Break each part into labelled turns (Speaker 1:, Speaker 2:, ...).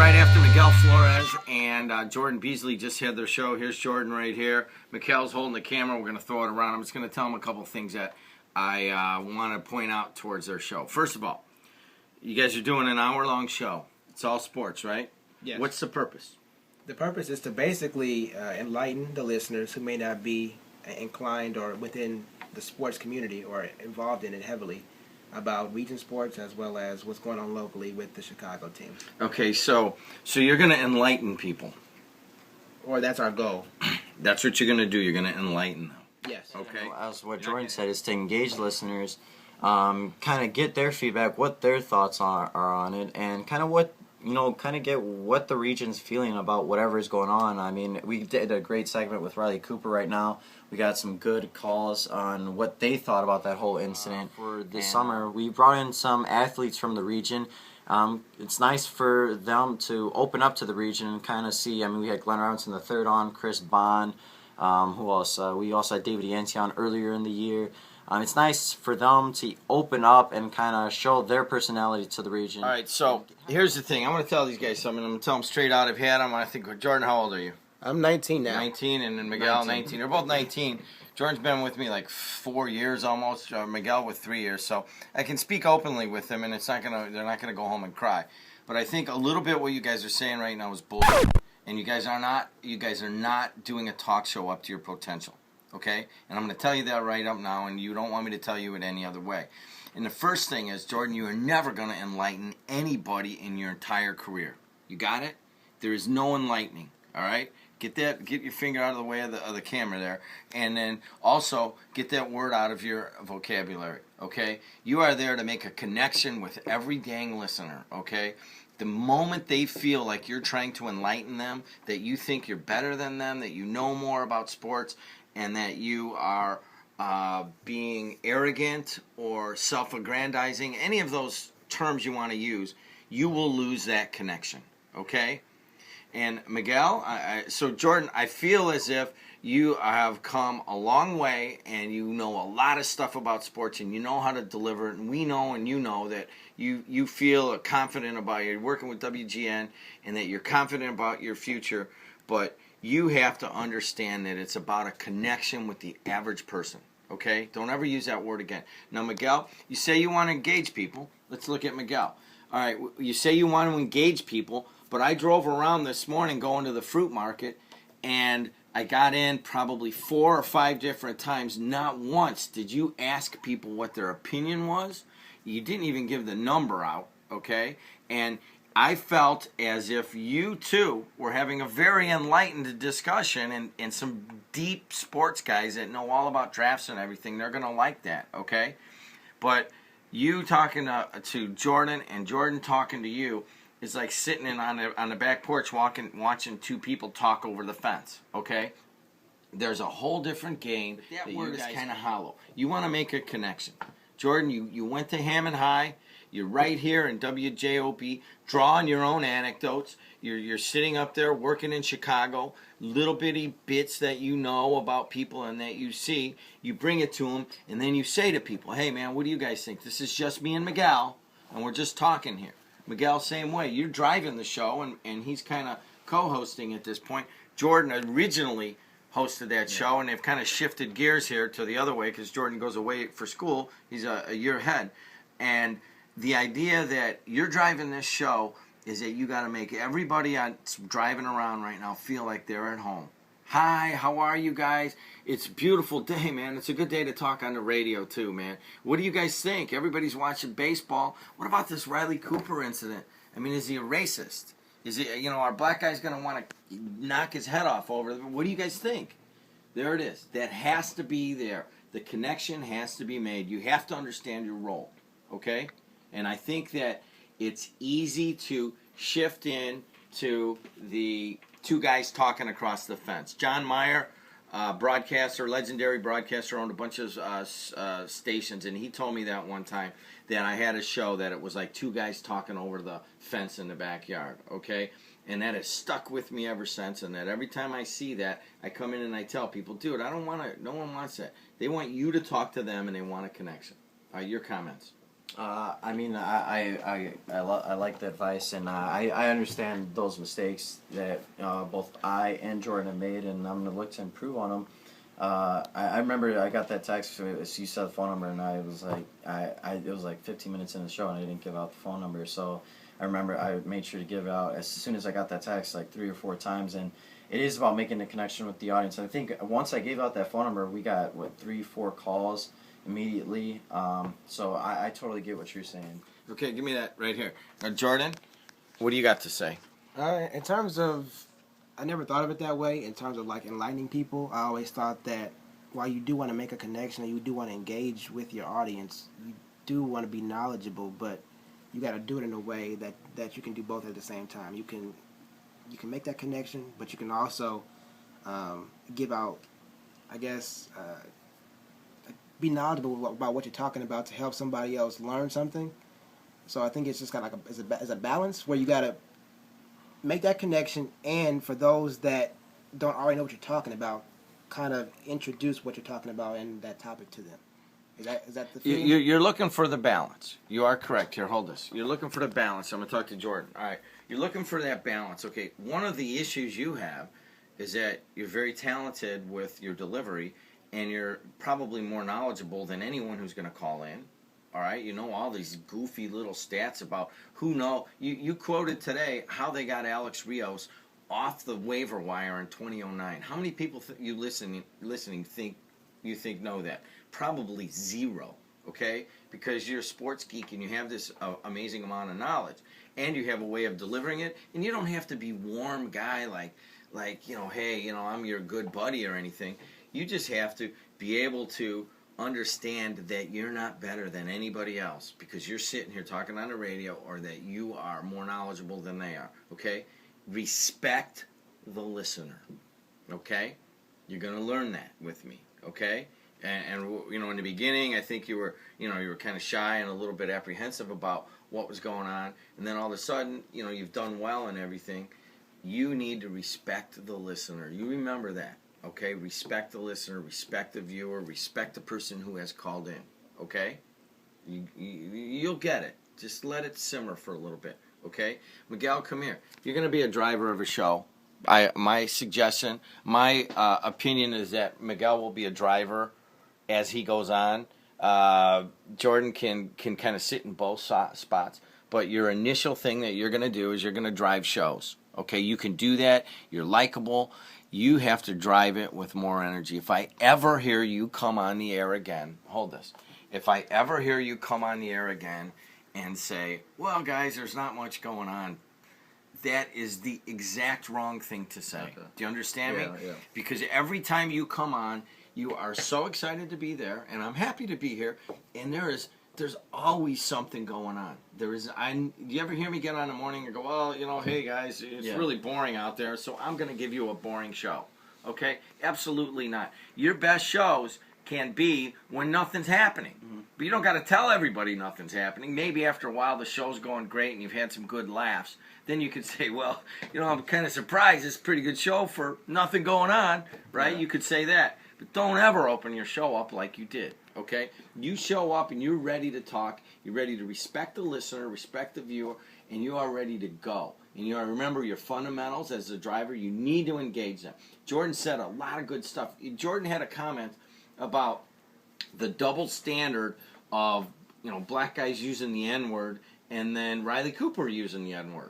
Speaker 1: right after Miguel Flores and Jordan Beasley just had their show. Here's Jordan right here. Miguel's holding the camera. We're going to throw it around. I'm just going to tell him a couple things that I want to point out towards their show. First of all, you guys are doing an hour-long show. It's all sports, right?
Speaker 2: Yes.
Speaker 1: What's the purpose?
Speaker 2: The purpose is to basically enlighten the listeners who may not be inclined or within the sports community or involved in it heavily about region sports as well as what's going on locally with the Chicago team.
Speaker 1: Okay, so you're going to enlighten people.
Speaker 2: Or that's our goal.
Speaker 1: That's what you're going to do. You're going to enlighten them.
Speaker 2: Yes.
Speaker 1: Okay.
Speaker 3: As what Jordan said, is to engage listeners, kind of get their feedback, what their thoughts are on it, and kind of get what the region's feeling about whatever is going on. I mean, we did a great segment with Riley Cooper right now. We got some good calls on what they thought about that whole incident. For this summer, we brought in some athletes from the region. It's nice for them to open up to the region and kind of see. I mean, we had Glenn Robinson III on, Chris Bond. Who else? We also had David Yancey on earlier in the year. It's nice for them to open up and kind of show their personality to the region.
Speaker 1: All right, so here's the thing. I'm going to tell these guys something. I'm going to tell them straight out. I've had them. I think, Jordan, how old are you?
Speaker 2: I'm 19 now.
Speaker 1: 19, and then Miguel, 19. They're both 19. Jordan's been with me like 4 years almost. Miguel with 3 years. So I can speak openly with them, and they're not gonna go home and cry. But I think a little bit what you guys are saying right now is bullshit, and you guys are not doing a talk show up to your potential. Okay? And I'm going to tell you that right up now, and you don't want me to tell you it any other way. And the first thing is, Jordan, you are never going to enlighten anybody in your entire career. You got it? There is no enlightening. All right? Get your finger out of the way of the camera there, and then also get that word out of your vocabulary. Okay? You are there to make a connection with every dang listener. Okay? The moment they feel like you're trying to enlighten them, that you think you're better than them, that you know more about sports, and that you are being arrogant or self-aggrandizing, any of those terms you want to use, you will lose that connection, okay? And Miguel, so Jordan, I feel as if you have come a long way and you know a lot of stuff about sports and you know how to deliver it, and we know and you know that you feel confident about you're working with WGN and that you're confident about your future, but you have to understand that it's about a connection with the average person, okay? Don't ever use that word again. Now, Miguel, you say you want to engage people. Let's look at Miguel. All right, you say you want to engage people, but I drove around this morning going to the fruit market, and I got in probably 4 or 5 different times. Not once did you ask people what their opinion was. You didn't even give the number out, okay? And I felt as if you two were having a very enlightened discussion, and some deep sports guys that know all about drafts and everything, they're going to like that, okay? But you talking to Jordan and Jordan talking to you is like sitting on the back porch watching two people talk over the fence, okay? There's a whole different game. That word is kind of hollow. You want to make a connection. Jordan, you went to Hammond High. You're right here in WJOB, drawing your own anecdotes. You're sitting up there working in Chicago, little bitty bits that you know about people and that you see. You bring it to them, and then you say to people, hey, man, what do you guys think? This is just me and Miguel, and we're just talking here. Miguel, same way. You're driving the show, and he's kind of co-hosting at this point. Jordan originally hosted that show, and they've kind of shifted gears here to the other way because Jordan goes away for school. He's a year ahead. And the idea that you're driving this show is that you got to make everybody driving around right now feel like they're at home. Hi, how are you guys? It's a beautiful day, man. It's a good day to talk on the radio, too, man. What do you guys think? Everybody's watching baseball. What about this Riley Cooper incident? I mean, is he a racist? Is he, our black guy's going to want to knock his head off over? What do you guys think? There it is. That has to be there. The connection has to be made. You have to understand your role, okay? And I think that it's easy to shift in to the two guys talking across the fence. John Mayer, broadcaster, legendary broadcaster, owned a bunch of stations, and he told me that one time that I had a show that it was like two guys talking over the fence in the backyard, okay? And that has stuck with me ever since, and that every time I see that, I come in and I tell people, dude, I don't want to, no one wants that. They want you to talk to them, and they want a connection. Your comments.
Speaker 3: I mean, I like the advice, and I understand those mistakes that both I and Jordan have made, and I'm going to look to improve on them. I remember I got that text, so you said the phone number, and I was like, it was like 15 minutes in the show, and I didn't give out the phone number, so I remember I made sure to give it out as soon as I got that text, like 3 or 4 times, and it is about making a connection with the audience. And I think once I gave out that phone number, we got, 3, 4 calls immediately. So I totally get what you're saying.
Speaker 1: Okay, give me that right here. Jordan, what do you got to say?
Speaker 2: In terms of, I never thought of it that way. In terms of like enlightening people, I always thought that while you do want to make a connection and you do want to engage with your audience, you do want to be knowledgeable, but you got to do it in a way that you can do both at the same time. You can make that connection, but you can also give out, I guess, be knowledgeable about what you're talking about to help somebody else learn something. So I think it's just kind of like it's a balance where you got to make that connection, and for those that don't already know what you're talking about, kind of introduce what you're talking about and that topic to them. Is that the feeling?
Speaker 1: You're looking for the balance. You are correct. Here, hold this. You're looking for the balance. I'm going to talk to Jordan. All right. You're looking for that balance. Okay, one of the issues you have is that you're very talented with your delivery, and you're probably more knowledgeable than anyone who's going to call in. All right, you know all these goofy little stats about who know. You quoted today how they got Alex Rios off the waiver wire in 2009. How many people you listening think know that? Probably zero. Okay, because you're a sports geek and you have this amazing amount of knowledge, and you have a way of delivering it, and you don't have to be warm guy like hey, I'm your good buddy or anything. You just have to be able to understand that you're not better than anybody else because you're sitting here talking on the radio, or that you are more knowledgeable than they are. Okay? Respect the listener. Okay? You're going to learn that with me. Okay? And in the beginning, I think you were kind of shy and a little bit apprehensive about what was going on, and then all of a sudden, you've done well and everything. You need to respect the listener. You remember that. Okay, respect the listener, respect the viewer, respect the person who has called in. Okay, you'll get it. Just let it simmer for a little bit. Okay, Miguel, come here. You're going to be a driver of a show. My suggestion, my opinion is that Miguel will be a driver as he goes on. Jordan can kind of sit in both spots, but your initial thing that you're going to do is you're going to drive shows. Okay, you can do that. You're likable. You have to drive it with more energy. If I ever hear you come on the air again, hold this. If I ever hear you come on the air again and say, well, guys, there's not much going on, that is the exact wrong thing to say. Okay. Do you understand me? Yeah. Because every time you come on, you are so excited to be there, and I'm happy to be here, and there's always something going on. Do you ever hear me get on in the morning and go, well, hey guys, it's really boring out there, so I'm going to give you a boring show. Okay? Absolutely not. Your best shows can be when nothing's happening. Mm-hmm. But you don't got to tell everybody nothing's happening. Maybe after a while the show's going great and you've had some good laughs. Then you could say, well, I'm kind of surprised. It's a pretty good show for nothing going on, right? Yeah. You could say that. But don't ever open your show up like you did. Okay? You show up and you're ready to talk. You're ready to respect the listener, respect the viewer, and you are ready to go. And you remember your fundamentals as a driver. You need to engage them. Jordan said a lot of good stuff. Jordan had a comment about the double standard of black guys using the N-word and then Riley Cooper using the N-word.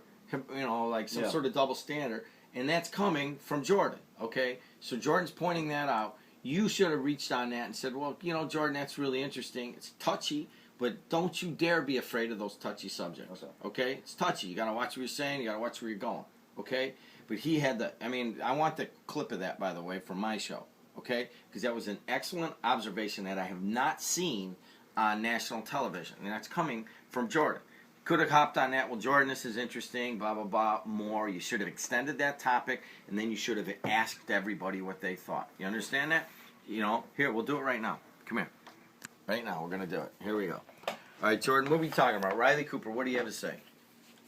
Speaker 1: Like some sort of double standard. And that's coming from Jordan. Okay? So Jordan's pointing that out. You should have reached on that and said, well, Jordan, that's really interesting. It's touchy, but don't you dare be afraid of those touchy subjects. Okay? It's touchy. You got to watch what you're saying. You got to watch where you're going. Okay? But he had I want the clip of that, by the way, from my show. Okay? Because that was an excellent observation that I have not seen on national television. And that's coming from Jordan. Could have hopped on that. Well, Jordan, this is interesting, blah, blah, blah, more. You should have extended that topic, and then you should have asked everybody what they thought. You understand that? Here, we'll do it right now. Come here. Right now, we're going to do it. Here we go. All right, Jordan, what are we talking about? Riley Cooper, what do you have to say?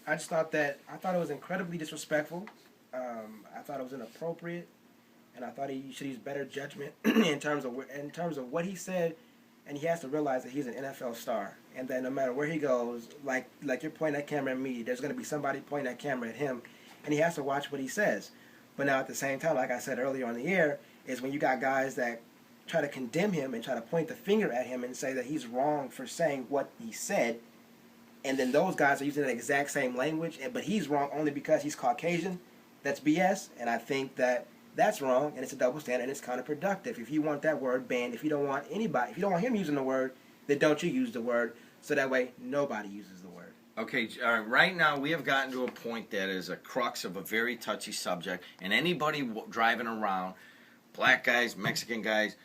Speaker 2: I thought it was incredibly disrespectful. I thought it was inappropriate, and I thought he should use better judgment in terms of what he said. and he has to realize that he's an NFL star, and that no matter where he goes, like you're pointing that camera at me, there's going to be somebody pointing that camera at him, and he has to watch what he says. But now at the same time, like I said earlier on the air, is when you got guys that try to condemn him and try to point the finger at him and say that he's wrong for saying what he said, and then those guys are using the exact same language, but he's wrong only because he's Caucasian. That's BS, and I think that that's wrong, and it's a double standard, and it's counterproductive. If you want that word banned, if you don't want anybody, if you don't want him using the word, then don't you use the word, so that way nobody uses the word.
Speaker 1: Okay, right now we have gotten to a point that is a crux of a very touchy subject, and anybody driving around, black guys, Mexican guys,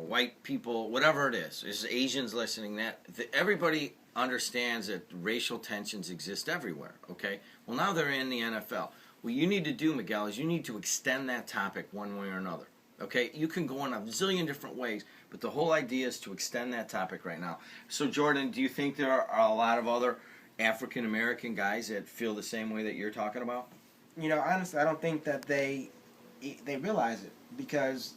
Speaker 1: white people, whatever it is Asians listening, everybody understands that racial tensions exist everywhere, okay? Well, now they're in the NFL. What you need to do, Miguel, is you need to extend that topic one way or another. Okay? You can go in a zillion different ways, but the whole idea is to extend that topic right now. So, Jordan, do you think there are a lot of other African American guys that feel the same way that you're talking about?
Speaker 2: Honestly, I don't think that they realize it, because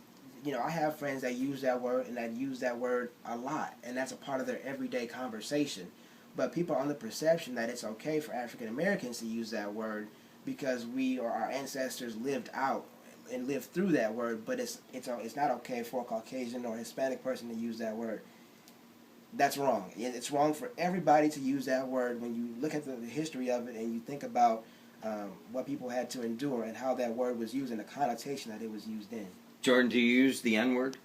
Speaker 2: I have friends that use that word and that use that word a lot, and that's a part of their everyday conversation. But people are under the perception that it's okay for African Americans to use that word because we or our ancestors lived out and lived through that word, but it's not okay for a Caucasian or Hispanic person to use that word. That's wrong. It's wrong for everybody to use that word when you look at the history of it and you think about what people had to endure and how that word was used and the connotation that it was used in.
Speaker 1: Jordan, do you use the N-word?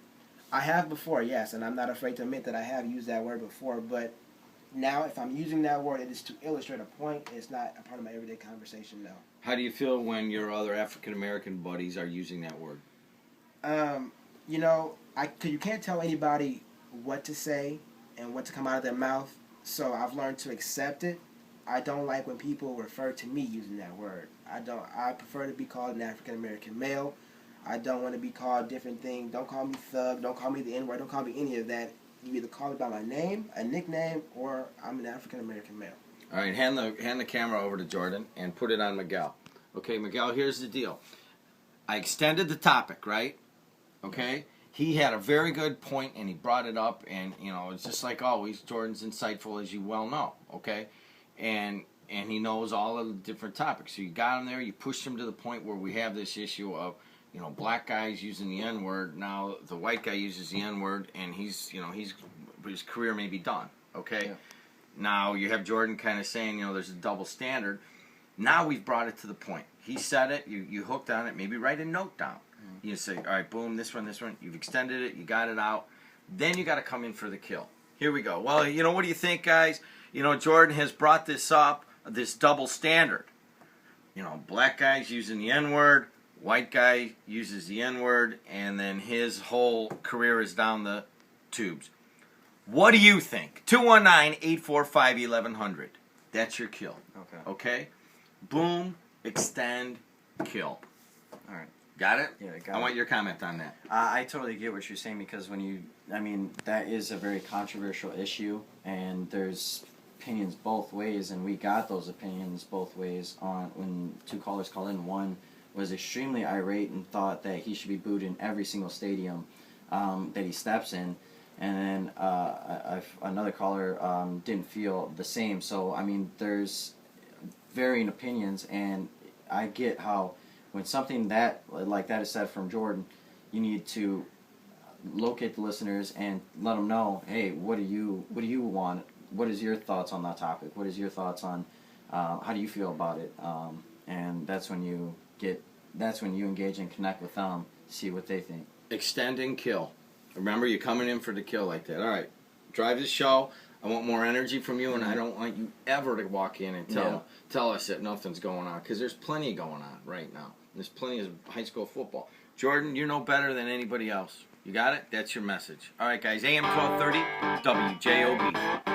Speaker 2: I have before, yes, and I'm not afraid to admit that I have used that word before, but now if I'm using that word, it is to illustrate a point. It's not a part of my everyday conversation now.
Speaker 1: How do you feel when your other African American buddies are using that word?
Speaker 2: You can't tell anybody what to say and what to come out of their mouth, so I've learned to accept it. I don't like when people refer to me using that word. I prefer to be called an African American male. I don't want to be called different things. Don't call me thug. Don't call me the N-word. Don't call me any of that. You either call me by my name, a nickname, or I'm an African American male.
Speaker 1: All right, hand the camera over to Jordan and put it on Miguel. Okay, Miguel, here's the deal. I extended the topic, right? Okay? He had a very good point, and he brought it up, and, it's just like always, Jordan's insightful, as you well know, okay? And he knows all of the different topics. So you got him there, you pushed him to the point where we have this issue of, black guys using the N-word. Now the white guy uses the N-word, and his career may be done, okay? Yeah. Now you have Jordan kind of saying, there's a double standard. Now we've brought it to the point. He said it, you hooked on it, maybe write a note down. Mm-hmm. You say, all right, boom, this one, you've extended it, you got it out. Then you got to come in for the kill. Here we go. Well, what do you think, guys? Jordan has brought this up, this double standard. Black guys using the N-word, white guy uses the N-word, and then his whole career is down the tubes. What do you think? 219-845-1100. That's your kill. Okay? Boom, extend, kill.
Speaker 3: All right.
Speaker 1: Got it?
Speaker 3: Yeah, got it.
Speaker 1: I want your comment on that.
Speaker 3: I totally get what you're saying, because that is a very controversial issue, and there's opinions both ways, and we got those opinions both ways on when two callers called in. One was extremely irate and thought that he should be booed in every single stadium that he steps in, and then another caller didn't feel the same. So there's varying opinions, and I get how when something like that is said from Jordan, you need to locate the listeners and let them know, hey, what do you want? What is your thoughts on that topic? What is your thoughts on how do you feel about it? And that's when you engage and connect with them, see what they think. Extend and kill. Remember, you're coming in for the kill like that. All right, drive the show. I want more energy from you, and I don't want you ever to walk in and tell us that nothing's going on, because there's plenty going on right now. There's plenty of high school football. Jordan, you know better than anybody else. You got it? That's your message. All right, guys, AM 1230, WJOB.